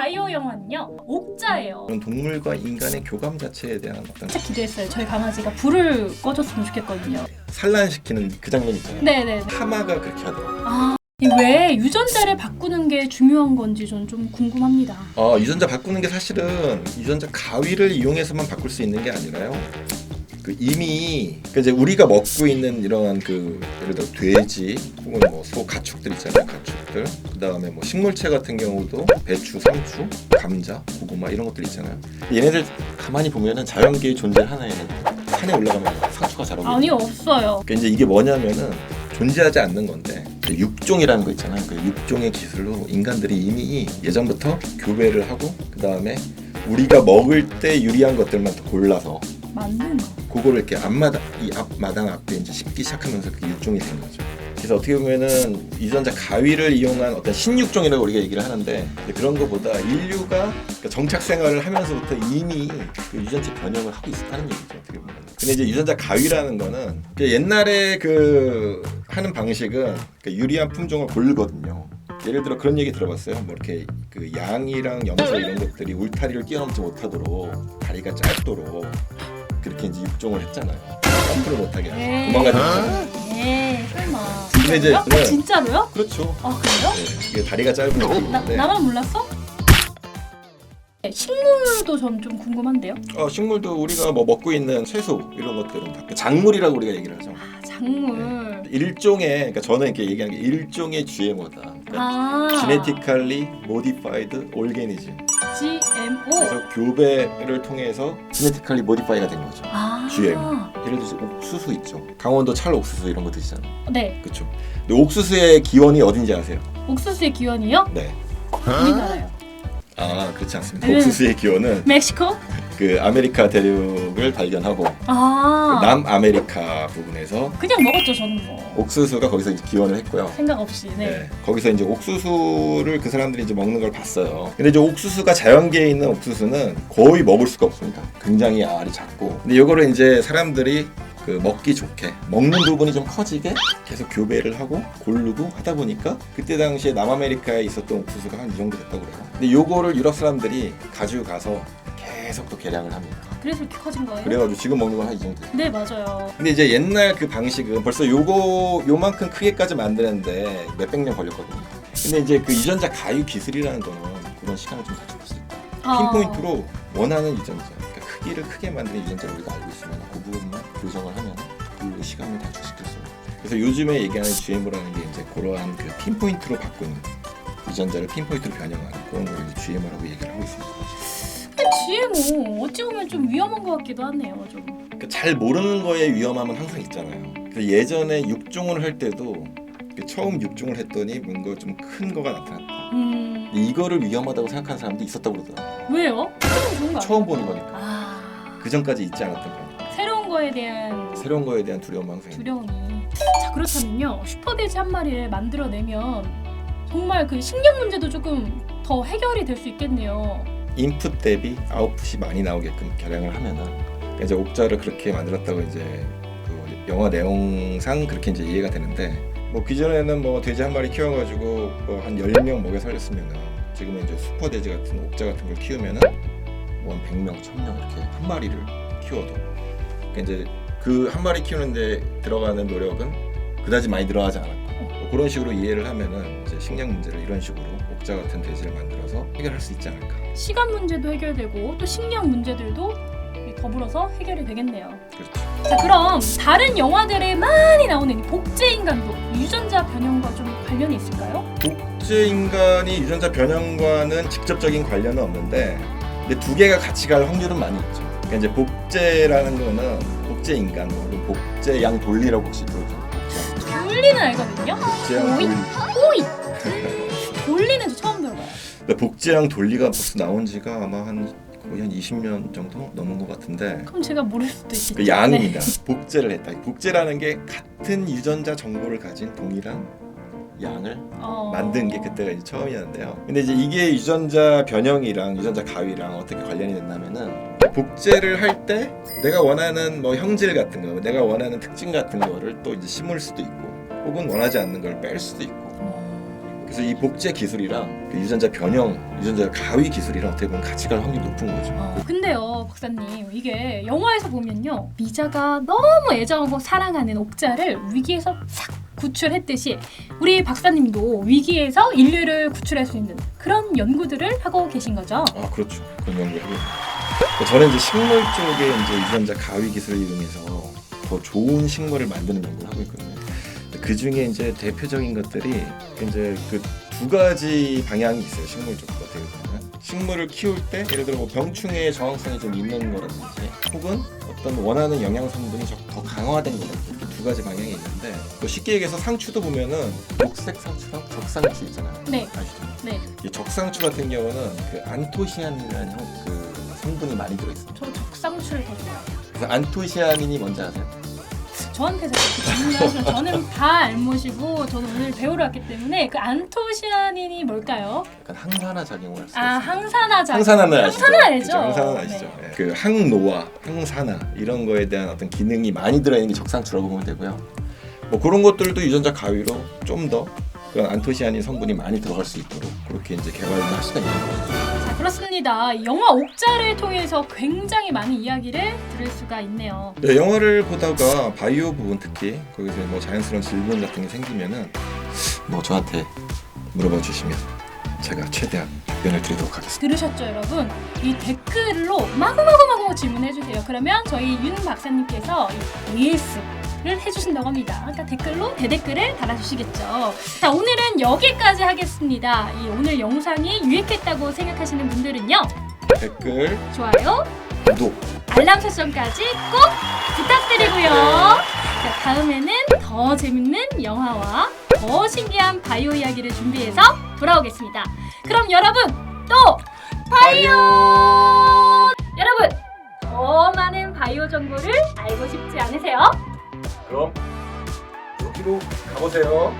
바이오 영화는요 옥자예요. 그런 동물과 인간의 교감 자체에 대한 어떤 진짜 기대했어요. 저희 강아지가 불을 꺼줬으면 좋겠거든요. 산란시키는 그 장면 있잖아요. 네네. 하마가 그렇게 하더라고요. 아, 왜 유전자를 바꾸는 게 중요한 건지 전 좀 궁금합니다. 유전자 바꾸는 게 사실은 유전자 가위를 이용해서만 바꿀 수 있는 게 아니라요. 그 이미 이제 우리가 먹고 있는 이런 그 예를 들어 돼지 혹은 뭐 소 가축들 있잖아요. 가축들. 그다음에 뭐 식물체 같은 경우도 배추, 상추, 감자, 고구마 이런 것들 있잖아요. 얘네들 가만히 보면은 자연계의 존재 하나에는 산에 올라가면 상추가 자라고. 아니요, 없어요. 그러니까 이제 이게 뭐냐면은 존재하지 않는 건데 육종이라는 거 있잖아요. 그 육종의 기술로 인간들이 이미 예전부터 교배를 하고 그 다음에 우리가 먹을 때 유리한 것들만 더 골라서 맞는 거. 그거를 이렇게 앞마당 앞에 이제 심기 시작하면서 그 육종이 된 거죠. 그래서 어떻게 보면은 유전자 가위를 이용한 어떤 신육종이라고 우리가 얘기를 하는데 그런 것보다 인류가 정착 생활을 하면서부터 이미 그 유전체 변형을 하고 있었다는 얘기죠. 어떻게 보면. 근데 이제 유전자 가위라는 거는 옛날에 그 하는 방식은 유리한 품종을 고르거든요. 예를 들어 그런 얘기 들어봤어요. 뭐 이렇게 그 양이랑 염소 이런 것들이 울타리를 뛰어넘지 못하도록 다리가 짧도록 그렇게 이제 육종을 했잖아요. 점프를 못하게 하고 도망가지. 네, 설마. 근데 이제 진짜로요? 진짜로요? 그렇죠. 아, 그래요? 네, 이게 다리가 짧은 것들인데. 나만 몰랐어? 네, 식물도 전 좀 궁금한데요. 식물도 우리가 뭐 먹고 있는 채소 이런 것들은 다 작물이라고 우리가 얘기를 하죠. 아, 작물. 일종의 그러니까 저는 이렇게 얘기하는 게 일종의 GMO다. 그러니까 Genetically Modified Organism. GMO. 그래서 교배를 통해서 Genetically Modify가 된 거죠. GM. 예를 들어서 옥수수 있죠. 강원도 찰 옥수수 이런 거 드시잖아요. 네. 그렇죠. 근데 옥수수의 기원이 어딘지 아세요? 옥수수의 기원이요? 네. 우리나라요. 그렇지 않습니다. 옥수수의 기원은 멕시코? 그 아메리카 대륙을 발견하고 그 남아메리카 부분에서 그냥 먹었죠 저는 뭐. 옥수수가 거기서 이제 기원을 했고요. 생각 없이. 네. 거기서 이제 옥수수를 그 사람들이 이제 먹는 걸 봤어요. 근데 이제 옥수수가 자연계에 있는 옥수수는 거의 먹을 수가 없습니다. 굉장히 알이 작고. 근데 이거를 이제 사람들이 그 먹기 좋게 먹는 부분이 좀 커지게 계속 교배를 하고 고르고 하다 보니까 그때 당시에 남아메리카에 있었던 옥수수가 한 이 정도 됐다고 그래요. 근데 요거를 유럽 사람들이 가져가서 계속 또 개량을 합니다. 그래서 이렇게 커진 거예요? 그래가지고 지금 먹는 건 한 이 정도 돼요. 네, 맞아요. 근데 이제 옛날 그 방식은 벌써 요만큼 크게까지 만드는데 몇백 년 걸렸거든요. 근데 이제 그 유전자 가위 기술이라는 거는 그런 시간을 좀 가져볼 수 있다. 핀포인트로 원하는 유전자, 그러니까 크기를 크게 만드는 유전자를 우리가 알고 있으면 그 부분만 교정을 하면 그 시간을 단축시킬 수 있어요. 그래서 요즘에 얘기하는 GMO라는 게 이제 그러한 그 핀포인트로 바꾸는 유전자를 핀포인트로 변형하는 그런 걸 이제 GMO라고 얘기를 하고 있습니다. GMO 어찌 보면 좀 위험한 것 같기도 하네요, 좀. 그러니까 잘 모르는 거에 위험함은 항상 있잖아요. 그래서 예전에 육종을 할 때도 처음 육종을 했더니 뭔가 좀 큰 거가 나타났다. 이거를 위험하다고 생각하는 사람도 있었다고 그러더라고요. 왜요? 좋은 거 처음 보는 거니까. 그 전까지 있지 않았던 거니까. 새로운 거에 대한 두려움이 항상 있는. 두려움이. 자, 그렇다면요. 슈퍼돼지 한 마리를 만들어내면 정말 그 식량 문제도 조금 더 해결이 될 수 있겠네요. 인풋 대비 아웃풋이 많이 나오게끔 개량을 하면은 이제 옥자를 그렇게 만들었다고 이제 그 영화 내용상 그렇게 이제 이해가 되는데 뭐 기존에는 뭐 돼지 한 마리 키워가지고 뭐 한 10명 먹여 살렸으면은 지금은 이제 슈퍼 돼지 같은 옥자 같은 걸 키우면은 뭐 한 100명, 1000명 이렇게 한 마리를 키워도 그러니까 이제 그 한 마리 키우는데 들어가는 노력은 그다지 많이 들어가지 않았고 뭐 그런 식으로 이해를 하면은 이제 식량 문제를 이런 식으로 옥자 같은 돼지를 만들어서 해결할 수 있지 않을까. 시간 문제도 해결되고 또 식량 문제들도 더불어서 해결이 되겠네요. 그렇죠. 자, 그럼 다른 영화들에 많이 나오는 이 복제인간도 유전자 변형과 좀 관련이 있을까요? 복제 인간이 유전자 변형과는 직접적인 관련은 없는데 근데 두 개가 같이 갈 확률은 많이 있죠. 그러니까 이제 복제라는 거는 복제 인간 혹은 복제 양 돌리라고 혹시 들어보셨나요? 돌리는 알거든요. 복제양 돌리. 돌리는 저 처음 들어봐요. 복제양 돌리가 벌써 나온 지가 아마 거의 한 20년 정도 넘은 것 같은데 그럼 제가 모를 수도 있겠죠. 그 양입니다. 복제를 했다. 복제라는 게 같은 유전자 정보를 가진 동일한 양을 만든 게 그때가 이제 처음이었는데요. 근데 이제 이게 유전자 변형이랑 유전자 가위랑 어떻게 관련이 됐냐면은 복제를 할 때 내가 원하는 뭐 형질 같은 거, 내가 원하는 특징 같은 거를 또 이제 심을 수도 있고, 혹은 원하지 않는 걸 뺄 수도 있고. 그래서 이 복제 기술이랑 그 유전자 변형, 유전자 가위 기술이랑 어떻게 보면 같이 갈 확률이 높은 거죠. 근데요, 박사님, 이게 영화에서 보면요, 미자가 너무 애정하고 사랑하는 옥자를 위기에서 싹 구출했듯이 우리 박사님도 위기에서 인류를 구출할 수 있는 그런 연구들을 하고 계신 거죠? 아, 그렇죠. 그런 연구를 하고 있습니다. 저는 이제 식물 쪽에 이제 유전자 가위 기술을 이용해서 더 좋은 식물을 만드는 연구를 하고 있거든요. 그 중에 이제 대표적인 것들이 이제 그 두 가지 방향이 있어요. 식물 쪽 같은 경우는 식물을 키울 때 예를 들어 뭐 병충해의 저항성이 좀 있는 거라든지 혹은 어떤 원하는 영양 성분이 더 강화된 거라든지 이렇게 두 가지 방향이 있는데 뭐 쉽게 얘기해서 상추도 보면은 녹색 상추랑 적상추 있잖아요. 네. 아시죠? 네. 이 적상추 같은 경우는 그 안토시아닌이라는 그 성분이 많이 들어 있습니다. 저 적상추를 더 좋아해요. 그래서 안토시아닌이 뭔지 아세요? 저한테서 그렇게 질문하시면 저는 다 알못이고 저는 오늘 배우러 왔기 때문에 그 안토시아닌이 뭘까요? 약간 항산화 작용을 할 수 아, 있어요. 항산화 작용. 항산화는 아시죠? 항산화 알죠? 그죠? 항산화 아시죠? 네. 네. 그 항노화, 항산화 이런 거에 대한 어떤 기능이 많이 들어있는 게 적상추라고 보면 되고요. 뭐 그런 것들도 유전자 가위로 좀 더 그런 안토시아닌 성분이 많이 들어갈 수 있도록 그렇게 이제 개발을 할 수가 있는 거죠. 자, 그렇습니다. 영화 옥자를 통해서 굉장히 많은 이야기를 들을 수가 있네요. 네, 영화를 보다가 바이오 부분 특히 거기서 뭐 자연스러운 질문 같은 게 생기면은 뭐 저한테 물어봐 주시면 제가 최대한 답변을 드리도록 하겠습니다. 들으셨죠, 여러분? 이 댓글로 마구마구 질문해 주세요. 그러면 저희 윤 박사님께서 AS를 해주신다고 합니다. 그러니까 댓글로 대댓글을 달아주시겠죠. 자, 오늘은 여기까지 하겠습니다. 이 오늘 영상이 유익했다고 생각하시는 분들은요, 댓글, 좋아요, 구독, 알람 설정까지 꼭 부탁드리고요. 자, 다음에는 더 재밌는 영화와 더 신기한 바이오 이야기를 준비해서 돌아오겠습니다. 그럼 여러분 또 바이오! 여러분 더 많은 바이오 정보를 알고 싶지 않으세요? 그럼 여기로 가보세요.